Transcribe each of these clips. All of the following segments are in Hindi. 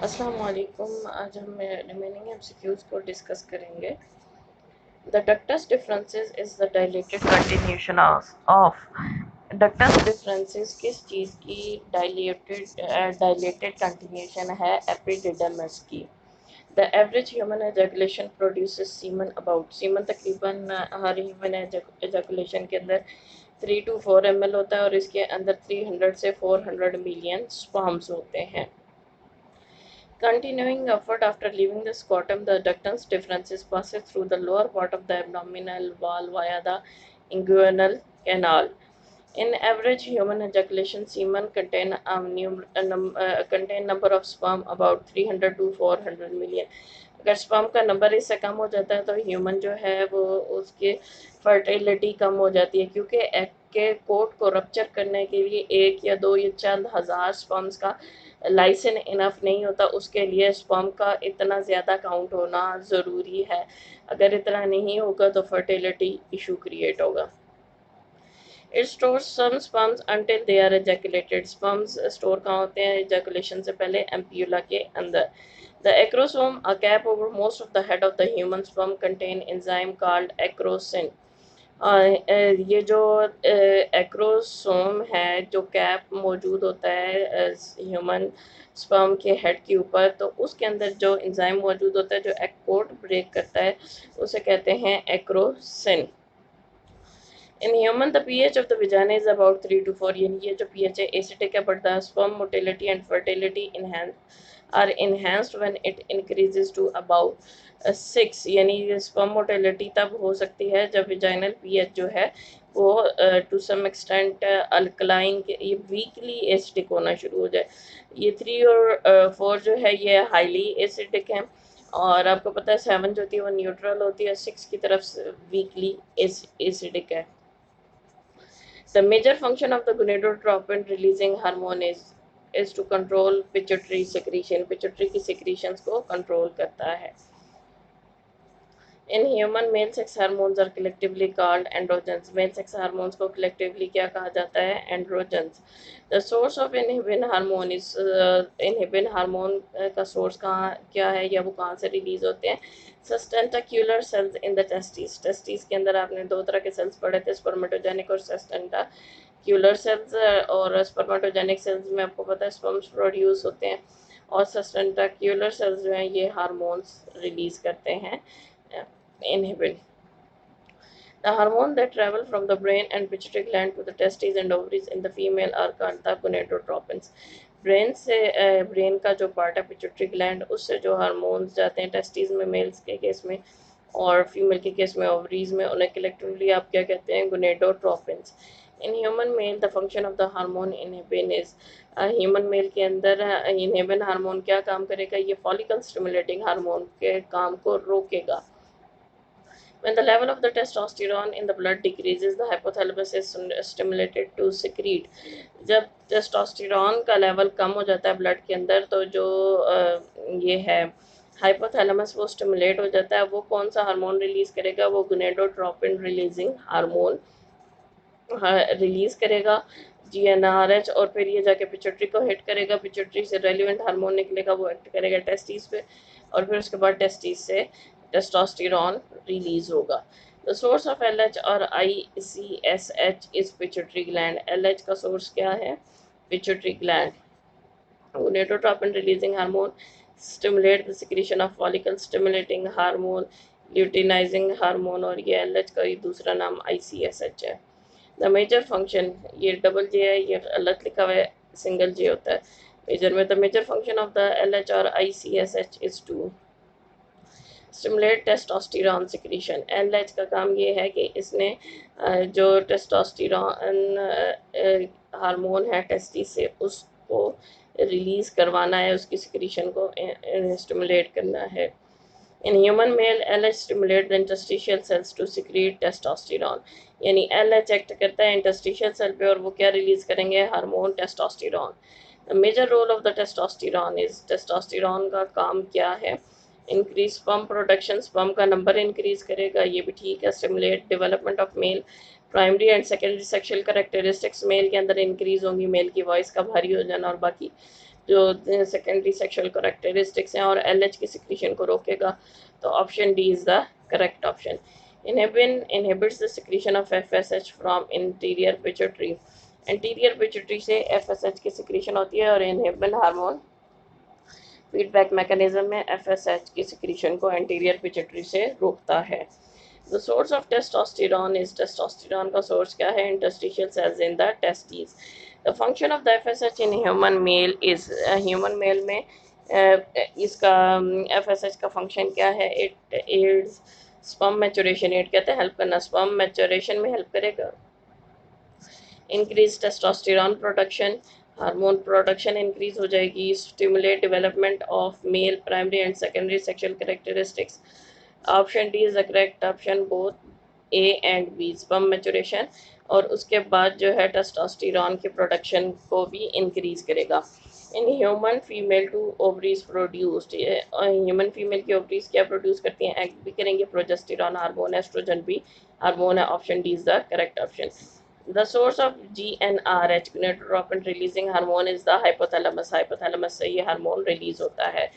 अस्सलाम वालेकुम। आज हम रिमेनिंग एमसीक्यूज को डिस्कस करेंगे। The ductus differences is the dilated continuation of ductus differences किस चीज़ की डायलेटेड कंटिन्यूशन है? एपिडिडमस की। The average human ejaculation produces semen about semen तकरीबन हर ह्यूमन एजैकुलेशन के अंदर 3 to 4 ml होता है और इसके अंदर 300 से 400 मिलियन स्पर्म्स होते हैं। Continuing upward after leaving the scrotum, the ductus deferens passes through the lower part of the abdominal wall via the inguinal canal. In average human ejaculation, semen contain number of sperm about 300 to 400 million. अगर स्पर्म का नंबर इससे कम हो जाता है तो ह्यूमन जो है वो उसकी फर्टिलिटी कम हो जाती है, क्योंकि एग के कोट को रप्चर करने के लिए एक या दो या चंद हज़ार स्पर्म्स का लाइसिन इनफ नहीं होता। उसके लिए स्पर्म का इतना ज़्यादा काउंट होना ज़रूरी है। अगर इतना नहीं होगा तो फर्टिलिटी इशू क्रिएट होगा। It stores some sperms until they are ejaculated. Sperms store कहाँ होते हैं? ejaculation से पहले ampulla के अंदर. The acrosome, a cap over most of the head of the human sperm, contain enzyme called acrosin. ये जो एक्रोसोम है, जो कैप मौजूद होता है ह्यूमन स्पर्म के हेड के ऊपर, तो उसके अंदर जो एंजाइम मौजूद होता है जो एग कोट ब्रेक करता है, उसे कहते हैं acrosin. In human, the pH of the vagina is about 3 to 4. यानी ये जो pH है एसिडिक है, but the sperm motility and fertility are enhanced when it increases to about 6. यानी sperm motility तब हो सकती है जब vaginal pH जो है वो to some extent अल्कलाइन के ये वीकली एसिडिक होना शुरू हो जाए। ये 3 और 4 जो है ये हाईली एसिडिक है, और आपको पता है 7 जो होती है वो न्यूट्रल होती है, 6 की तरफ वीकली एसिडिक है। The major function of the gonadotropin releasing hormone is to control pituitary secretion. Pituitary की secretions को control करता है। In human, male sex hormones are collectively called androgens. Male sex hormones को collectively क्या कहा जाता है? Androgens. The source of inhibin hormone is inhibin hormone का source कहाँ क्या है या वो कहाँ से release होते हैं? Sustentacular cells in the testes. Testes के अंदर आपने दो तरह के cells पढ़े थे, spermatogenic और sustentacular cells। और spermatogenic cells में आपको पता है sperms produce होते हैं, और sustentacular cells जो हैं ये hormones release करते हैं, inhibin. The hormone that travel from the brain and pituitary gland to the testes and ovaries in the female are called the gonadotropins. Brain से ब्रेन का जो पार्ट है पिट्यूटरी ग्लैंड, उससे जो हार्मोन्स जाते हैं टेस्टिस में मेल्स के केस में और फीमेल के केस में ओवरीज में, उन्हें कलेक्टिवली आप क्या कहते हैं? Gonadotropins. In human male the function of the hormone inhibin is human male के अंदर इनहिबिन हार्मोन क्या काम करेगा? ये फॉलिकल स्टिमुलेटिंग हार्मोन के काम को रोकेगा। When the level of the testosterone in the blood decreases, the hypothalamus is stimulated to secrete. जब टेस्टोस्टेरोन का लेवल कम हो जाता है ब्लड के अंदर, तो जो ये है हाइपोथैलेमस वो स्टिमुलेट हो जाता है। वो कौन सा हार्मोन रिलीज करेगा? वो गोनेडोट्रोपिन रिलीजिंग हार्मोन रिलीज करेगा, जीएनआरएच, और फिर ये जाके पिट्यूटरी को हिट करेगा। पिट्यूटरी से रेलिवेंट हार्मोन निकलेगा, वो एक्ट करेगा टेस्टिस पे, और फिर उसके बाद टेस्टिस से टेस्टोस्टेरोन रिलीज होगा। द सोर्स ऑफ एलएच और ICSH is pituitary gland. LH का सोर्स क्या है? Pituitary gland. Gonadotropin releasing hormone stimulate the secretion of follicle stimulating hormone, luteinizing hormone, और ये एलएच का ही दूसरा नाम आईसीएसएच है। द मेजर फंक्शन, ये डबल जे है, ये गलत लिखा हुआ है, सिंगल जे होता है मेजर में। The major function of the LH और ICSH is to stimulate testosterone secretion. LH का काम ये है कि इसने जो टेस्टोस्टेरोन हार्मोन है टेस्टिस से, उसको रिलीज करवाना है, उसकी सिक्रीशन को स्टिमुलेट करना है। In human male, LH stimulate the interstitial cells to secrete testosterone. यानी LH एक्ट करता है इंटरस्टिशियल सेल पे, और वो क्या रिलीज करेंगे? Hormone testosterone. The major role of the testosterone is, testosterone का काम क्या है? इंक्रीज स्पर्म प्रोडक्शन, स्पर्म का नंबर इंक्रीज करेगा, ये भी ठीक है। Stimulate development of male primary and secondary sexual characteristics male के अंदर इंक्रीज होंगी, मेल की वॉइस का भारी हो जाना और बाकी जो सेकेंडरी सेक्सुअल करेक्टरिस्टिक्स हैं, और एलएच की सिक्रीशन को रोकेगा। तो option D is the correct option. Inhibin inhibits the secretion of FSH from interior pituitary. Interior pituitary से एफएसएच की सिक्रीशन होती है, और इनहिबिन हार्मोन फीडबैक मैकेनिज्म में एफएसएच की सिक्रीशन को एंटीरियर पिट्यूटरी से रोकता है। The source of testosterone is, testosterone का सोर्स क्या है? Interstitial cells in the testis. The function of the FSH in human mail is, human mail में इसका एफएसएच का फंक्शन क्या है? It aids sperm maturation. Aid कहते हैं हेल्प करना, स्पर्म मैच्योरेशन में हेल्प करेगा। Increase testosterone production, hormone production increase हो जाएगी। Stimulate development of male primary and secondary sexual characteristics. Option D is the correct option, both A and B, sperm maturation, और उसके बाद जो है टेस्टोस्टेरॉन के प्रोडक्शन को भी इंक्रीज करेगा। In human female two ovaries produced, human female की ओवरीज क्या प्रोड्यूस करती हैं? एग भी करेंगे, प्रोजेस्टेरॉन हार्मोन, एस्ट्रोजन भी हार्मोन है। Option D is the correct option. The source of GnRH, gonadotropin releasing hormone, is the hypothalamus. Hypothalamus से ये हार्मोन रिलीज होता है।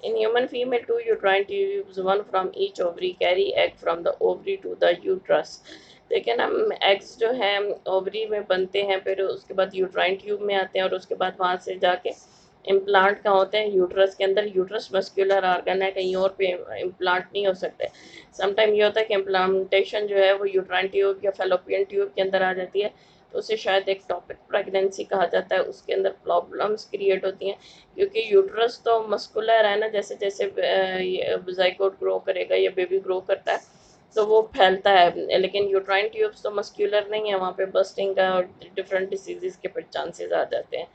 In human female, two uterine tubes, one from each ovary, carry egg from the ovary to the uterus. लेकिन हम एग्स जो हैं ओवरी में बनते हैं, फिर उसके बाद यूट्राइन ट्यूब में आते हैं, और उसके बाद वहाँ से जाके इम्प्लांट कहाँ होते हैं? यूट्रस के अंदर। यूट्रस मस्कुलर ऑर्गन है, कहीं और पे इम्प्लांट नहीं हो सकते। समटाइम ये होता है कि इम्प्लांटेशन जो है वो यूट्राइन ट्यूब या फेलोपियन ट्यूब के अंदर आ जाती है, तो उसे शायद एक टॉपिक प्रेगनेंसी कहा जाता है। उसके अंदर प्रॉब्लम्स क्रिएट होती हैं, क्योंकि यूट्रस तो मस्कुलर है ना, जैसे जैसे जाइगोट ग्रो करेगा या बेबी ग्रो करता है तो वो फैलता है, लेकिन यूट्राइन ट्यूब्स तो मस्कुलर नहीं है, वहाँ पे बस्टिंग का और डिफरेंट डिसीजेस के फिर चांसेस आ जाते हैं।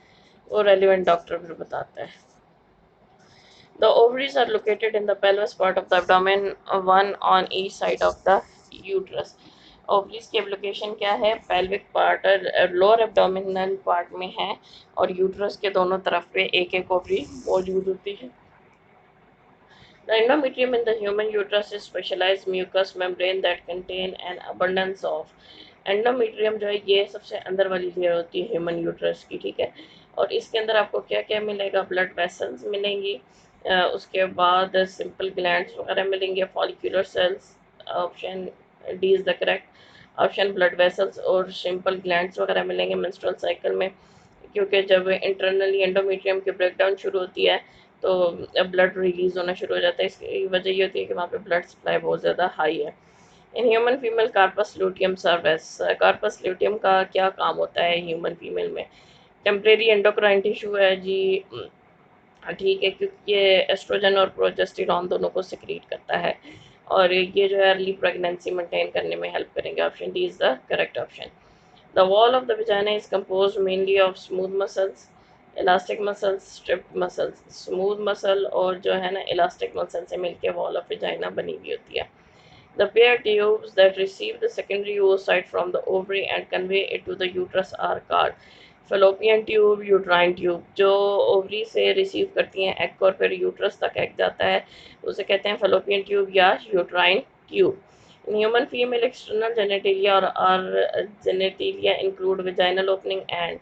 वो रेलिवेंट डॉक्टर फिर बताता है। The ovaries are located in the pelvis part of the abdomen, one on each side of the uterus. Ovaries की लोकेशन क्या है? पेल्विक पार्ट और लोअर एब्डोमिनल पार्ट में है, और यूट्रस के दोनों तरफ पे एक एक ओवरी मौजूद होती है। The endometrium in the human uterus is specialized mucous membrane that contain an abundance of, endometrium जो है ये सबसे अंदर वाली लेयर होती है ह्यूमन यूट्रस की, ठीक है। और इसके अंदर आपको क्या क्या मिलेगा? ब्लड वेसल्स मिलेंगी, उसके बाद सिंपल ग्लैंड्स वगैरह मिलेंगे, follicular cells. Option D is the correct option, blood vessels और सिंपल ग्लैंड्स वगैरह मिलेंगे मेंस्ट्रुअल साइकिल में, क्योंकि जब इंटरनली एंडोमेट्रियम की ब्रेकडाउन शुरू होती है तो ब्लड रिलीज होना शुरू हो जाता है। इसकी वजह ये होती है कि वहाँ पे ब्लड सप्लाई बहुत ज़्यादा हाई है। In human female corpus luteum service, corpus luteum का क्या काम होता है ह्यूमन फीमेल में? टेम्परेरी एंडोक्राइन टिश्यू है जी, ठीक है, क्योंकि ये एस्ट्रोजन और प्रोजेस्टेरॉन दोनों को सिक्रीट करता है, और ये जो है अर्ली प्रेगनेंसी मेंटेन करने में हेल्प करेंगे। Option D is the correct option. The wall of the vagina is composed mainly of smooth muscles, elastic muscles, stripped muscles. Smooth muscle और जो है ना elastic muscle से मिलके wall of vagina बनी हुई होती है। The pair tubes that receive the secondary oocyte from the ovary and convey it to the uterus are called fallopian tube, uterine tube। जो ओवरी से रिसीव करती हैं एग और फिर यूट्रस तक एग जाता है, उसे कहते हैं fallopian tube या uterine tube। In human female, external genitalia or genitalia include vaginal opening and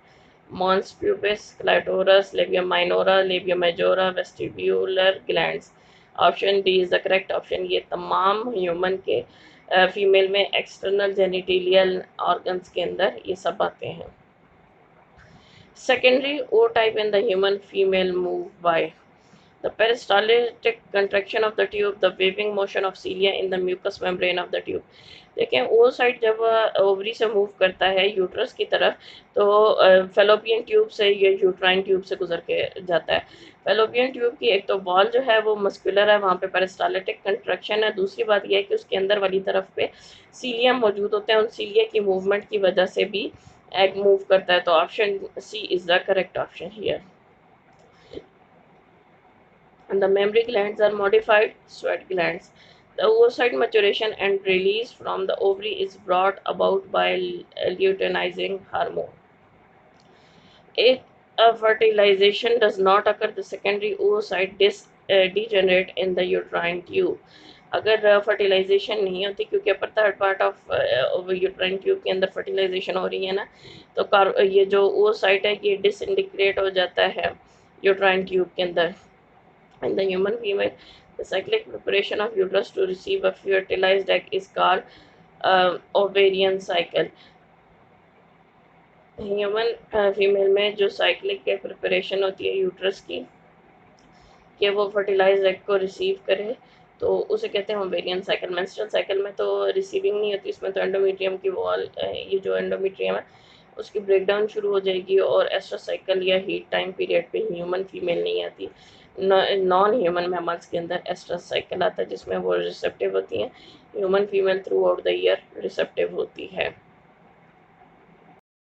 mons pubis, clitoris, labia minora, labia majora, vestibular glands। Option D is the correct option. ये तमाम ह्यूमन के फीमेल में एक्सटर्नल जेनिटेलियल ऑर्गन्स के अंदर ये सब आते हैं। सेकेंडरी ओ टाइप in the human female move by the peristaltic contraction of the tube, the waving motion of cilia in the mucous membrane of the tube। देखें वो साइड जब ओवरी से मूव करता है यूट्रस की तरफ, तो फेलोपियन ट्यूब से ये यूट्राइन ट्यूब से गुजर के जाता है। फेलोपियन ट्यूब की एक तो वॉल जो है वो मस्कुलर है, वहाँ पे पेरिस्टालिटिक कंट्रक्शन है। दूसरी बात यह है कि उसके अंदर वाली तरफ पे सीलिया मौजूद होते हैं, उन सीलिया की मूवमेंट की वजह से भी एग मूव करता है। तो option C is the correct option here. And the mammary glands are modified sweat glands. The oocyte maturation and release from the ovary is brought about by luteinizing hormone. If a fertilization does not occur, the secondary oocyte degenerate in the uterine tube. अगर फर्टिलाइजेशन नहीं होती, क्योंकि upper third part of uterine tube के अंदर फर्टिलाइजेशन हो रही है ना, तो ये जो oocyte है ये डिसइंटीग्रेट हो जाता है यूट्राइन ट्यूब के अंदर। In the human female, the cyclic preparation of uterus to receive a fertilized egg is called ovarian cycle. Human female में जो साइक्लिक के प्रिपरेशन होती है यूट्रस की, कि वो फर्टिलाइज एग को रिसीव करे, तो उसे कहते हैं ओवेरियन साइकिल। मेंस्ट्रुअल साइकिल में तो रिसीविंग नहीं होती, इसमें तो एंडोमेट्रियम की वॉल, ये जो एंडोमेट्रियम है उसकी ब्रेकडाउन शुरू हो जाएगी, और एस्ट्रा साइकिल या हीट टाइम पीरियड पे ह्यूमन फीमेल नहीं आती। नॉन ह्यूमन मैमल्स के अंदर एस्ट्रा साइकिल आता है जिसमें वो रिसेप्टिव होती हैं। Human female through out the year receptive होती है।